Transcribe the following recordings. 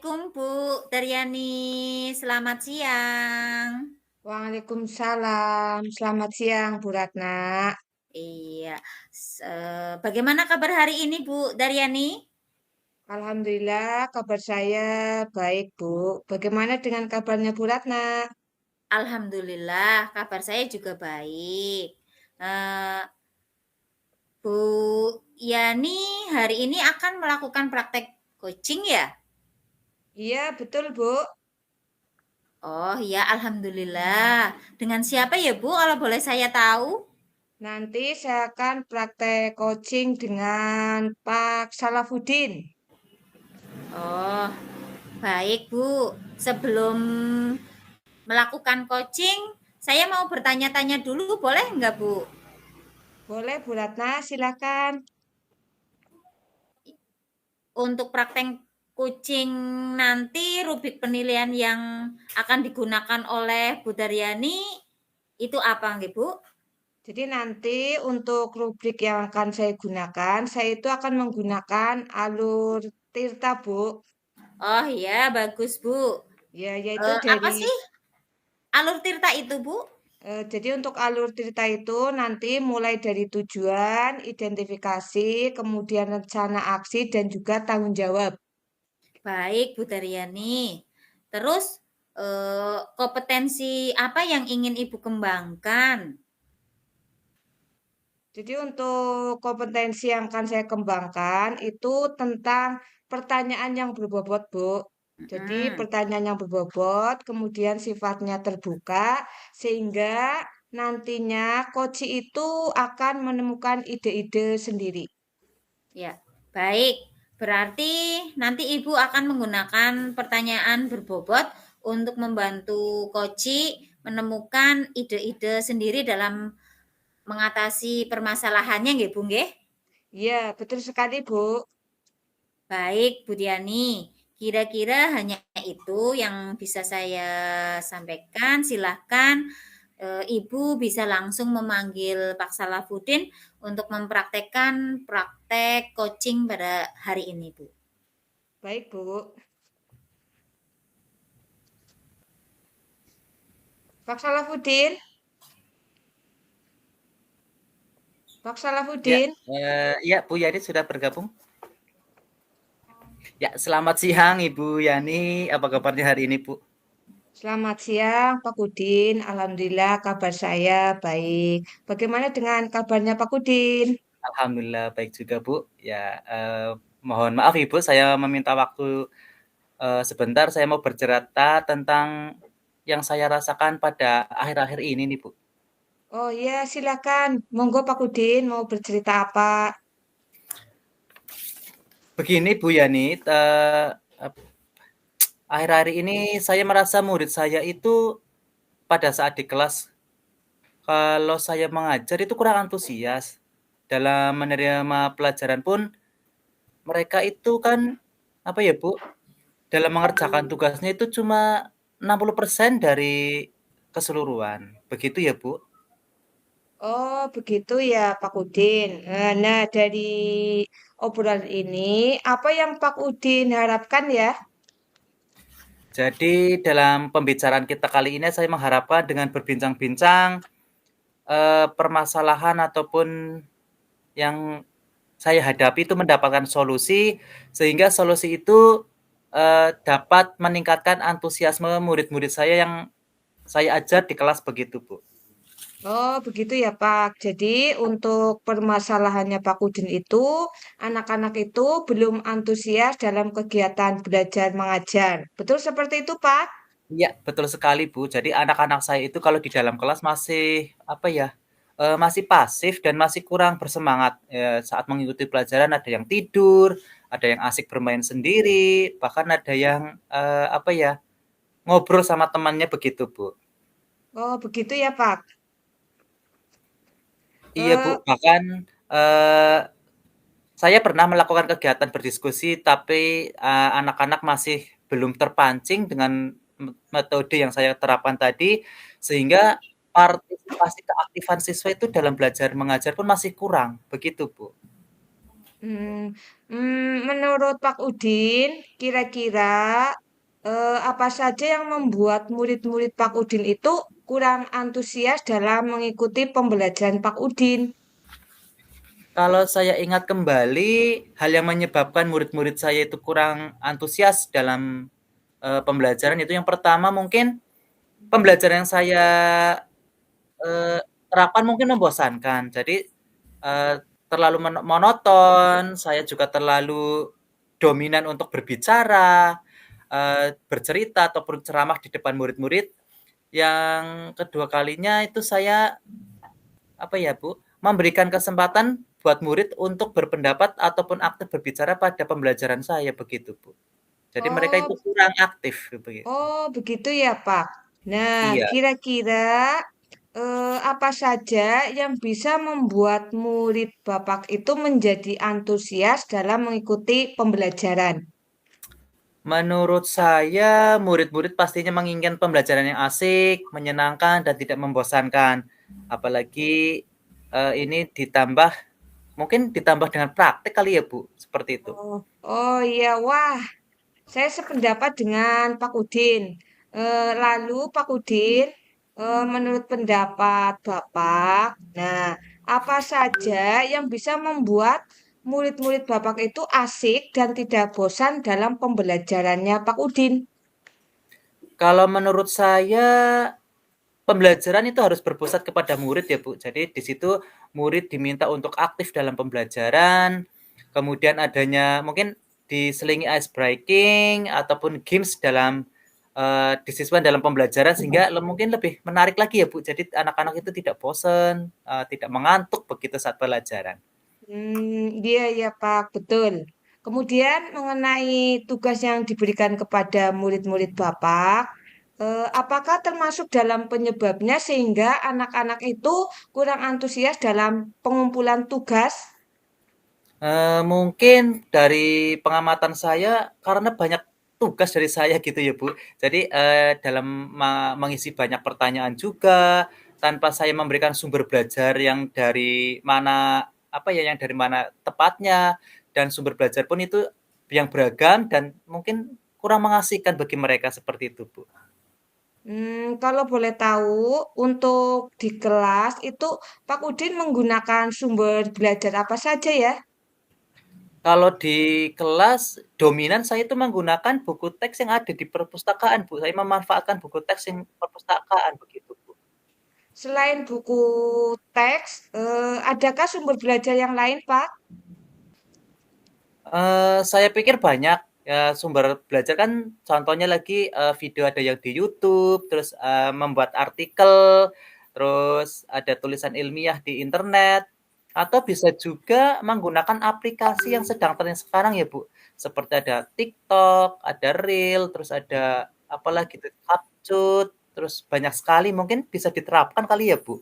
Assalamualaikum Bu Daryani, selamat siang. Waalaikumsalam. Selamat siang, Bu Ratna. Iya, bagaimana kabar hari ini Bu Daryani? Alhamdulillah, kabar saya baik, Bu. Bagaimana dengan kabarnya Bu Ratna? Alhamdulillah, kabar saya juga baik. Eh, Bu Yani hari ini akan melakukan praktek coaching ya? Iya, betul, Bu. Oh ya, Alhamdulillah. Dengan siapa ya Bu, kalau boleh saya tahu? Nanti saya akan praktek coaching dengan Pak Salafuddin. Oh, baik Bu. Sebelum melakukan coaching, saya mau bertanya-tanya dulu, boleh nggak Bu? Boleh, Bu Ratna, silakan. Untuk praktek coaching nanti, rubrik penilaian yang akan digunakan oleh Bu Daryani, itu apa nggih Bu? Jadi nanti untuk rubrik yang akan saya gunakan, saya itu akan menggunakan alur Tirta, Bu. Oh iya, bagus Bu. Ya, yaitu Apa dari sih alur tirta itu Bu? Jadi untuk alur cerita itu nanti mulai dari tujuan, identifikasi, kemudian rencana aksi, dan juga tanggung jawab. Baik Bu Daryani. Terus kompetensi apa yang ingin Ibu kembangkan? Jadi untuk kompetensi yang akan saya kembangkan itu tentang pertanyaan yang berbobot, Bu. Jadi Hmm. pertanyaan yang berbobot, kemudian sifatnya terbuka, sehingga nantinya coach itu akan menemukan ide-ide sendiri. Ya, baik. Berarti nanti Ibu akan menggunakan pertanyaan berbobot untuk membantu Koci menemukan ide-ide sendiri dalam mengatasi permasalahannya nggih, Bu nggih? Iya, betul sekali, Bu. Baik, Bu Diani. Kira-kira hanya itu yang bisa saya sampaikan. Silahkan Ibu bisa langsung memanggil Pak Salafuddin untuk mempraktekkan praktek coaching pada hari ini, Bu. Baik, Bu. Pak Salafuddin, Pak Ya, Salafuddin. iya Bu Yani sudah bergabung. Ya, selamat siang Ibu Yani. Apa kabarnya hari ini, Bu? Selamat siang, Pak Udin. Alhamdulillah kabar saya baik. Bagaimana dengan kabarnya Pak Udin? Alhamdulillah baik juga, Bu. Ya, mohon maaf Ibu, saya meminta waktu sebentar. Saya mau bercerita tentang yang saya rasakan pada akhir-akhir ini nih, Bu. Oh iya, silakan. Monggo Pak Udin mau bercerita apa? Begini Bu Yani, akhir-akhir ini saya merasa murid saya itu pada saat di kelas, kalau saya mengajar itu kurang antusias. Dalam menerima pelajaran pun mereka itu kan, apa ya Bu, dalam mengerjakan tugasnya itu cuma 60% dari keseluruhan. Begitu ya Bu? Oh, begitu ya Pak Udin. Nah, dari obrolan ini, apa yang Pak Udin harapkan ya? Jadi dalam pembicaraan kita kali ini saya mengharapkan dengan berbincang-bincang, permasalahan ataupun yang saya hadapi itu mendapatkan solusi, sehingga solusi itu, dapat meningkatkan antusiasme murid-murid saya yang saya ajar di kelas begitu, Bu. Oh, begitu ya, Pak. Jadi, untuk permasalahannya Pak Udin itu, anak-anak itu belum antusias dalam kegiatan belajar mengajar. Betul seperti itu, Pak? Iya, betul sekali, Bu. Jadi anak-anak saya itu kalau di dalam kelas masih, apa ya, masih pasif dan masih kurang bersemangat, saat mengikuti pelajaran ada yang tidur, ada yang asik bermain sendiri, bahkan ada yang, apa ya, ngobrol sama temannya begitu, Bu. Oh, begitu ya, Pak. Iya, Bu, Eh, bahkan, eee, saya pernah melakukan kegiatan berdiskusi tapi, anak-anak masih belum terpancing dengan metode yang saya terapkan tadi, sehingga partisipasi keaktifan siswa itu dalam belajar mengajar pun masih kurang, begitu, Bu. Hmm, menurut Pak Udin, kira-kira apa saja yang membuat murid-murid Pak Udin itu kurang antusias dalam mengikuti pembelajaran Pak Udin? Kalau saya ingat kembali, hal yang menyebabkan murid-murid saya itu kurang antusias dalam pembelajaran itu yang pertama mungkin pembelajaran yang saya terapkan mungkin membosankan. Jadi terlalu monoton, saya juga terlalu dominan untuk berbicara, bercerita ataupun ceramah di depan murid-murid. Yang kedua kalinya itu saya apa ya Bu, memberikan kesempatan buat murid untuk berpendapat ataupun aktif berbicara pada pembelajaran saya begitu Bu. Jadi mereka itu Oh, kurang aktif begitu. oh begitu ya Pak. Nah, Iya. kira-kira apa saja yang bisa membuat murid Bapak itu menjadi antusias dalam mengikuti pembelajaran? Menurut saya, murid-murid pastinya menginginkan pembelajaran yang asik, menyenangkan, dan tidak membosankan. Apalagi ini mungkin ditambah dengan praktek kali ya Bu, seperti itu. Oh, oh iya, wah, saya sependapat dengan Pak Udin. Lalu Pak Udin, menurut pendapat Bapak, nah, apa saja yang bisa membuat murid-murid Bapak itu asik dan tidak bosan dalam pembelajarannya Pak Udin? Kalau menurut saya, pembelajaran itu harus berpusat kepada murid ya Bu. Jadi di situ murid diminta untuk aktif dalam pembelajaran, kemudian adanya mungkin diselingi ice breaking ataupun games dalam disisipkan dalam pembelajaran sehingga mungkin lebih menarik lagi ya Bu. Jadi anak-anak itu tidak bosan, tidak mengantuk begitu saat pelajaran. Iya ya Pak, betul. Kemudian mengenai tugas yang diberikan kepada murid-murid Bapak, apakah termasuk dalam penyebabnya sehingga anak-anak itu kurang antusias dalam pengumpulan tugas? Mungkin dari pengamatan saya karena banyak tugas dari saya gitu ya Bu. Jadi dalam mengisi banyak pertanyaan juga tanpa saya memberikan sumber belajar yang dari mana apa ya yang dari mana tepatnya dan sumber belajar pun itu yang beragam dan mungkin kurang mengasihkan bagi mereka seperti itu Bu. Kalau boleh tahu, untuk di kelas itu Pak Udin menggunakan sumber belajar apa saja ya? Kalau di kelas dominan saya itu menggunakan buku teks yang ada di perpustakaan Bu. Saya memanfaatkan buku teks yang perpustakaan begitu Bu. Selain buku teks, adakah sumber belajar yang lain, Pak? Saya pikir banyak, ya sumber belajar kan contohnya lagi, video ada yang di YouTube, terus, membuat artikel, terus ada tulisan ilmiah di internet, atau bisa juga menggunakan aplikasi yang sedang tren sekarang ya, Bu. Seperti ada TikTok, ada Reel, terus ada apalagi tuh, Capcut, terus banyak sekali mungkin bisa diterapkan kali ya, Bu?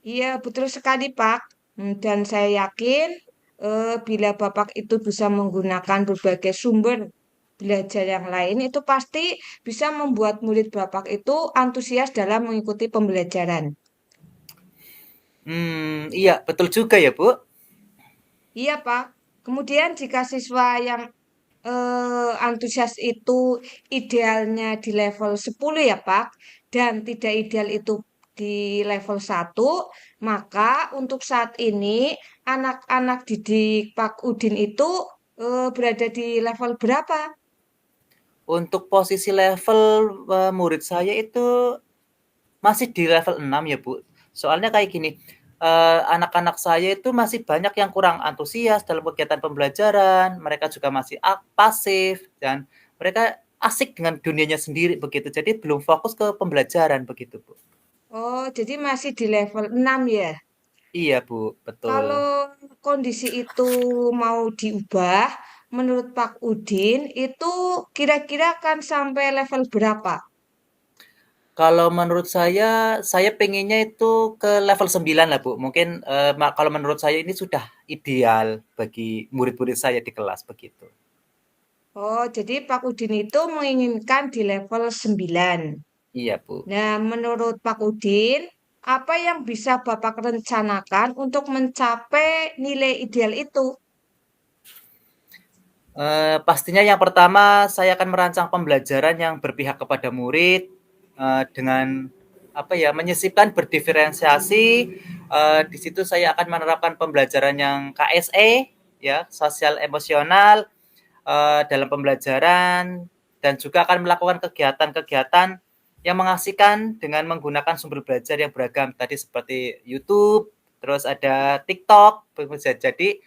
Iya, betul sekali, Pak. Dan saya yakin bila Bapak itu bisa menggunakan berbagai sumber belajar yang lain, itu pasti bisa membuat murid Bapak itu antusias dalam mengikuti pembelajaran. Iya betul juga ya, Bu. Iya, Pak. Kemudian jika siswa yang antusias itu idealnya di level 10 ya, Pak, dan tidak ideal itu di level 1, maka untuk saat ini anak-anak didik Pak Udin itu berada di level berapa? Untuk posisi level, murid saya itu masih di level 6 ya, Bu. Soalnya kayak gini, anak-anak saya itu masih banyak yang kurang antusias dalam kegiatan pembelajaran, mereka juga masih pasif dan mereka asik dengan dunianya sendiri begitu. Jadi belum fokus ke pembelajaran begitu, Bu. Oh, jadi masih di level 6 ya. Iya, Bu, betul. Kalau kondisi itu mau diubah, menurut Pak Udin itu kira-kira akan sampai level berapa? Kalau menurut saya pengennya itu ke level 9 lah, Bu. Mungkin, kalau menurut saya ini sudah ideal bagi murid-murid saya di kelas begitu. Oh, jadi Pak Udin itu menginginkan di level 9. Iya, Bu. Nah, menurut Pak Udin, apa yang bisa Bapak rencanakan untuk mencapai nilai ideal itu? Pastinya yang pertama saya akan merancang pembelajaran yang berpihak kepada murid, dengan apa ya, menyisipkan berdiferensiasi, di situ saya akan menerapkan pembelajaran yang KSE ya, sosial emosional, dalam pembelajaran dan juga akan melakukan kegiatan-kegiatan yang mengasihkan dengan menggunakan sumber belajar yang beragam tadi seperti YouTube, terus ada TikTok, bisa jadi,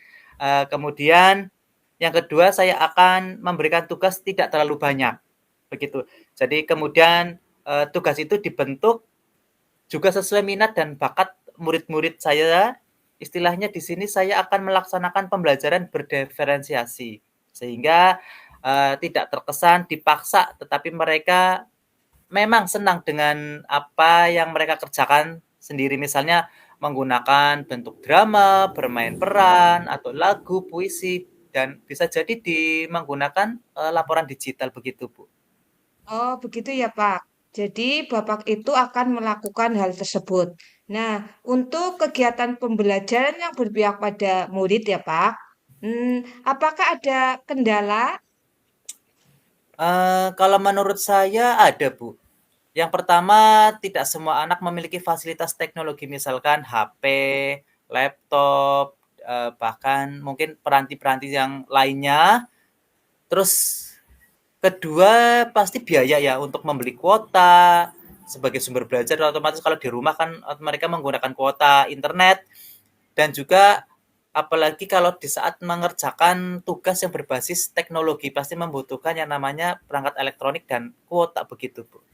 kemudian yang kedua saya akan memberikan tugas tidak terlalu banyak, begitu. Jadi kemudian, tugas itu dibentuk juga sesuai minat dan bakat murid-murid saya. Istilahnya di sini saya akan melaksanakan pembelajaran berdiferensiasi, sehingga, tidak terkesan dipaksa, tetapi mereka memang senang dengan apa yang mereka kerjakan sendiri. Misalnya menggunakan bentuk drama, bermain peran, atau lagu, puisi, dan bisa jadi menggunakan, laporan digital begitu, Bu. Oh, begitu ya, Pak. Jadi, Bapak itu akan melakukan hal tersebut. Nah, untuk kegiatan pembelajaran yang berpihak pada murid ya, Pak, apakah ada kendala? Kalau menurut saya ada, Bu. Yang pertama, tidak semua anak memiliki fasilitas teknologi, misalkan HP, laptop, bahkan mungkin peranti-peranti yang lainnya. Terus kedua, pasti biaya ya untuk membeli kuota sebagai sumber belajar, otomatis kalau di rumah kan mereka menggunakan kuota internet, dan juga apalagi kalau di saat mengerjakan tugas yang berbasis teknologi pasti membutuhkan yang namanya perangkat elektronik dan kuota begitu, Bu.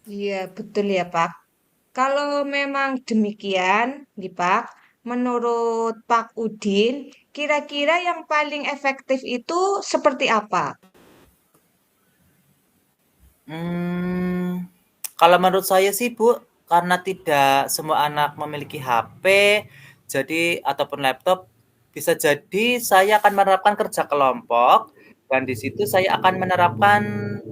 Iya, betul ya, Pak. Kalau memang demikian, nih Pak, menurut Pak Udin, kira-kira yang paling efektif itu seperti apa? Hmm, kalau menurut saya sih, Bu, karena tidak semua anak memiliki HP, jadi ataupun laptop, bisa jadi saya akan menerapkan kerja kelompok dan di situ saya akan menerapkan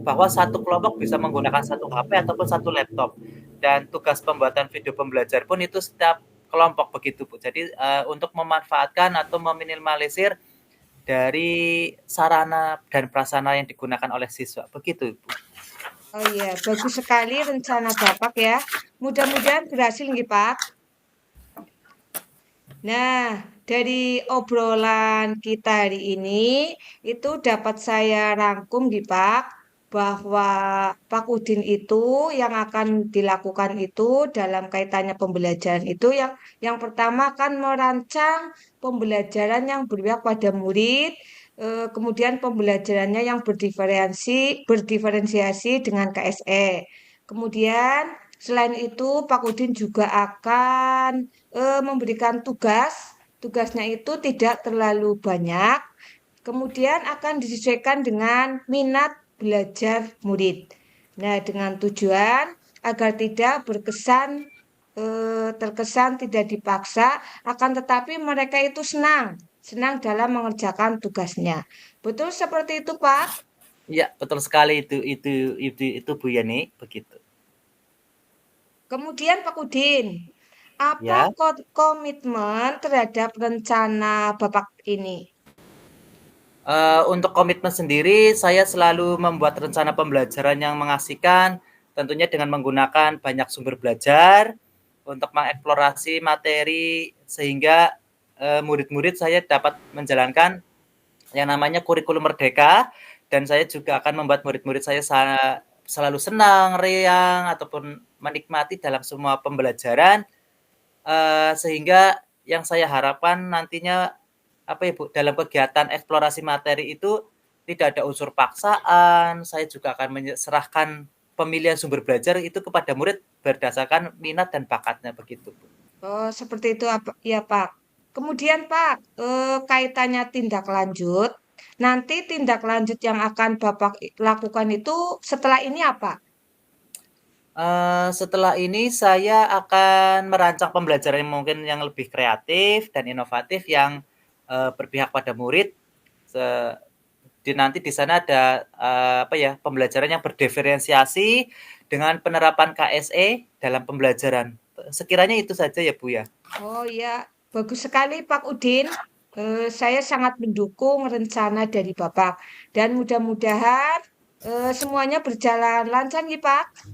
bahwa satu kelompok bisa menggunakan satu HP ataupun satu laptop. Dan tugas pembuatan video pembelajar pun itu setiap kelompok begitu, Bu. Jadi untuk memanfaatkan atau meminimalisir dari sarana dan prasarana yang digunakan oleh siswa. Begitu, Bu. Oh iya, bagus sekali rencana Bapak ya. Mudah-mudahan berhasil nih Pak. Nah, dari obrolan kita hari ini, itu dapat saya rangkum di Pak, bahwa Pak Udin itu yang akan dilakukan itu dalam kaitannya pembelajaran itu yang pertama kan merancang pembelajaran yang berpihak pada murid, kemudian pembelajarannya yang berdiferensiasi dengan KSE. Kemudian selain itu Pak Udin juga akan memberikan tugas. Tugasnya itu tidak terlalu banyak, kemudian akan disesuaikan dengan minat belajar murid. Nah, dengan tujuan agar tidak terkesan tidak dipaksa, akan tetapi mereka itu senang dalam mengerjakan tugasnya. Betul seperti itu, Pak? Iya, betul sekali itu Bu Yani, begitu. Kemudian Pak Udin, apa Ya, komitmen terhadap rencana Bapak ini? untuk komitmen sendiri saya selalu membuat rencana pembelajaran yang mengasihkan, tentunya dengan menggunakan banyak sumber belajar untuk mengeksplorasi materi sehingga murid-murid saya dapat menjalankan yang namanya kurikulum merdeka, dan saya juga akan membuat murid-murid saya selalu senang, riang ataupun menikmati dalam semua pembelajaran, sehingga yang saya harapkan nantinya apa ya Bu, dalam kegiatan eksplorasi materi itu tidak ada unsur paksaan. Saya juga akan menyerahkan pemilihan sumber belajar itu kepada murid berdasarkan minat dan bakatnya begitu, Bu. Oh, seperti itu ya, Pak. Kemudian, Pak, kaitannya tindak lanjut. Nanti tindak lanjut yang akan Bapak lakukan itu setelah ini apa? Setelah ini saya akan merancang pembelajaran yang mungkin yang lebih kreatif dan inovatif yang berpihak pada murid. Se nanti di sana ada apa ya, pembelajaran yang berdiferensiasi dengan penerapan KSE dalam pembelajaran. Sekiranya itu saja ya Bu ya. Oh ya, bagus sekali Pak Udin. Saya sangat mendukung rencana dari Bapak dan mudah-mudahan semuanya berjalan lancar nih Pak.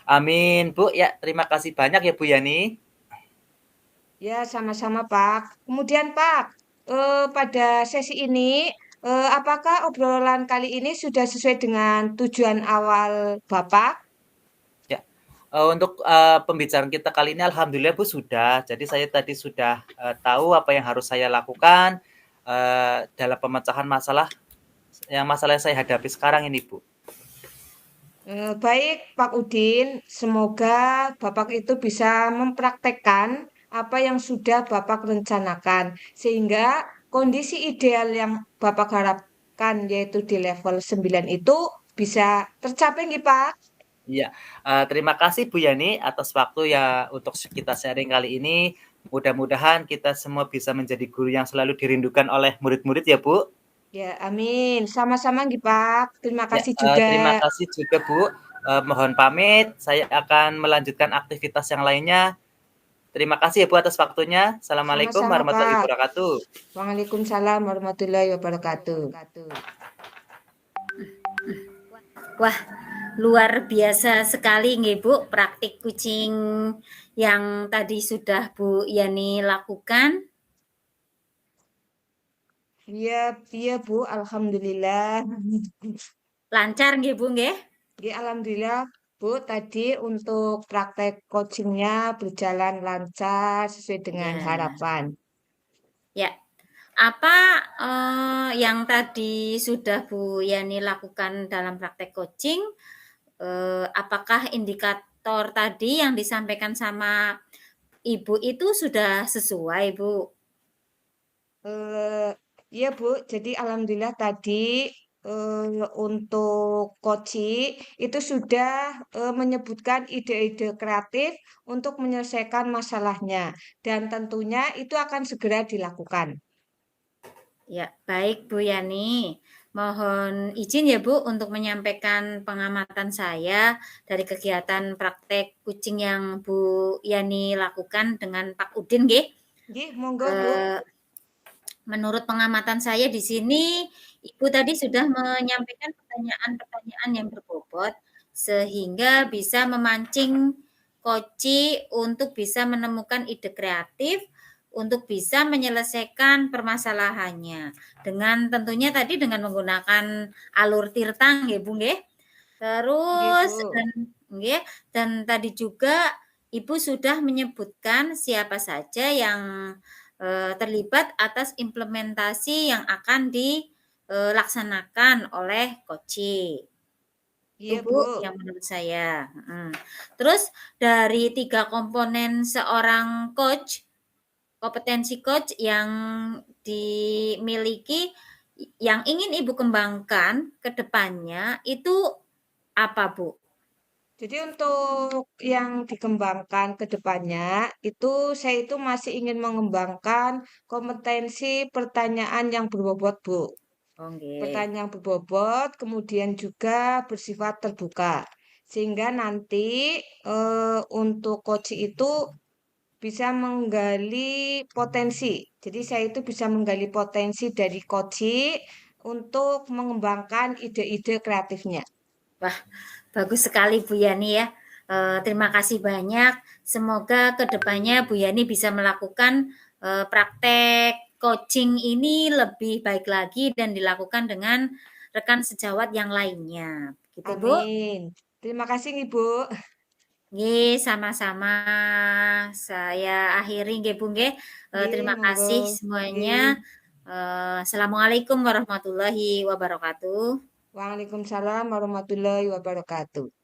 Amin, Bu. Ya, terima kasih banyak ya Bu Yani. Ya, sama-sama Pak. Kemudian Pak, pada sesi ini, apakah obrolan kali ini sudah sesuai dengan tujuan awal Bapak? Ya, untuk pembicaraan kita kali ini alhamdulillah Bu sudah. Jadi saya tadi sudah tahu apa yang harus saya lakukan dalam pemecahan masalah yang saya hadapi sekarang ini Bu. Baik Pak Udin, semoga Bapak itu bisa mempraktekkan apa yang sudah Bapak rencanakan, sehingga kondisi ideal yang Bapak harapkan yaitu di level 9 itu bisa tercapai nih Pak. Iya, terima kasih Bu Yani atas waktu ya untuk kita sharing kali ini. Mudah-mudahan kita semua bisa menjadi guru yang selalu dirindukan oleh murid-murid ya Bu. Ya, amin. Sama-sama nih Pak. Terima Ya, kasih juga. terima kasih juga Bu. Mohon pamit, saya akan melanjutkan aktivitas yang lainnya. Terima kasih ya Bu atas waktunya. Assalamualaikum Sama-sama warahmatullahi Pak. wabarakatuh. Waalaikumsalam warahmatullahi wabarakatuh. Wah, luar biasa sekali nggih Bu, praktik kucing yang tadi sudah Bu Yani lakukan. Iya, iya Bu, alhamdulillah. Lancar nggih Bu nggih? Ya, alhamdulillah Bu, tadi untuk praktek coachingnya berjalan lancar sesuai dengan Ya, harapan. ya. Apa yang tadi sudah Bu Yani lakukan dalam praktek coaching? Apakah indikator tadi yang disampaikan sama Ibu itu sudah sesuai, Bu? Eh, iya Bu, jadi alhamdulillah tadi untuk coaching itu sudah menyebutkan ide-ide kreatif untuk menyelesaikan masalahnya dan tentunya itu akan segera dilakukan. Ya, baik Bu Yani. Mohon izin ya Bu untuk menyampaikan pengamatan saya dari kegiatan praktek kucing yang Bu Yani lakukan dengan Pak Udin, nggih. Nggih, monggo Bu. Eh, Menurut pengamatan saya di sini, Ibu tadi sudah menyampaikan pertanyaan-pertanyaan yang berbobot, sehingga bisa memancing Koci untuk bisa menemukan ide kreatif, untuk bisa menyelesaikan permasalahannya. Dengan tentunya tadi dengan menggunakan alur tirtang ya Bu nggih. Nggih Terus Bu. nggih, dan tadi juga Ibu sudah menyebutkan siapa saja yang terlibat atas implementasi yang akan dilaksanakan oleh Koci. Itu Iya Bu Bu. yang menurut saya. Terus dari 3 komponen seorang coach, kompetensi coach yang dimiliki, yang ingin Ibu kembangkan ke depannya itu apa Bu? Jadi untuk yang dikembangkan ke depannya itu saya itu masih ingin mengembangkan kompetensi pertanyaan yang berbobot, Bu. Oke. Pertanyaan yang berbobot, kemudian juga bersifat terbuka. Sehingga nanti untuk coach itu bisa menggali potensi. Jadi saya itu bisa menggali potensi dari coach untuk mengembangkan ide-ide kreatifnya. Wah, bagus sekali Bu Yani ya. Terima kasih banyak. Semoga kedepannya Bu Yani bisa melakukan praktek coaching ini lebih baik lagi dan dilakukan dengan rekan sejawat yang lainnya. Gitu Bu. Amin. Terima kasih, Ibu. Nggih, sama-sama. Saya akhiri nggih Bu nggih. Nggih, Terima monggo. kasih semuanya. Nggih. Assalamualaikum warahmatullahi wabarakatuh. Waalaikumsalam warahmatullahi wabarakatuh.